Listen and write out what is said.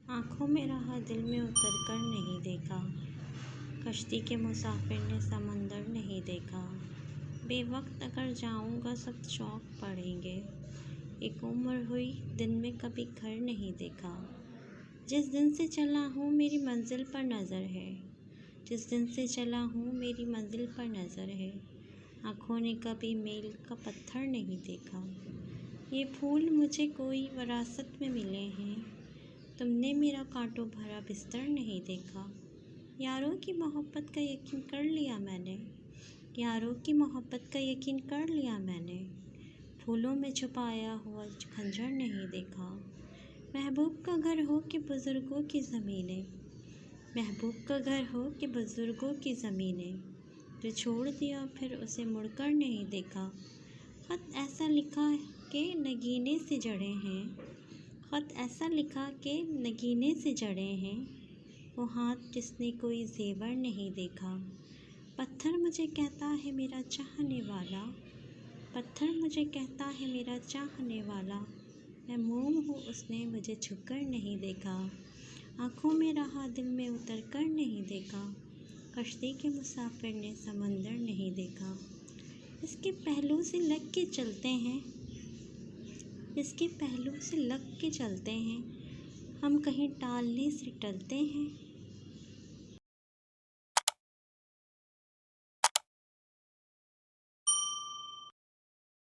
आँखों में रहा दिल में उतर कर नहीं देखा। कश्ती के मुसाफिर ने समंदर नहीं देखा। बेवक्त अगर जाऊँगा सब चौंक पड़ेंगे। एक उम्र हुई दिन में कभी घर नहीं देखा। जिस दिन से चला हूँ मेरी मंजिल पर नज़र है। जिस दिन से चला हूँ मेरी मंजिल पर नज़र है। आँखों ने कभी मेल का पत्थर नहीं देखा। ये फूल मुझे कोई विरासत में मिले हैं। तुमने मेरा कांटों भरा बिस्तर नहीं देखा। यारों की मोहब्बत का यकीन कर लिया मैंने। यारों की मोहब्बत का यकीन कर लिया मैंने। फूलों में छुपाया हुआ खंजर नहीं देखा। महबूब का घर हो कि बुज़ुर्गों की ज़मीनें। महबूब का घर हो कि बुज़ुर्गों की ज़मीनें। जो छोड़ दिया फिर उसे मुड़कर नहीं देखा। ख़त ऐसा लिखा कि नगीने से जड़े हैं। ख़त ऐसा लिखा कि नगीने से जड़े हैं। वो हाथ जिसने कोई ज़ेवर नहीं देखा। पत्थर मुझे कहता है मेरा चाहने वाला। पत्थर मुझे कहता है मेरा चाहने वाला। मैं मोम हूँ उसने मुझे छुपकर नहीं देखा। आँखों में रहा दिल में उतर कर नहीं देखा। कश्ती के मुसाफिर ने समंदर नहीं देखा। इसके पहलू से लग के चलते हैं। इसके पहलू से लग के चलते हैं। हम कहीं टालने से टलते हैं।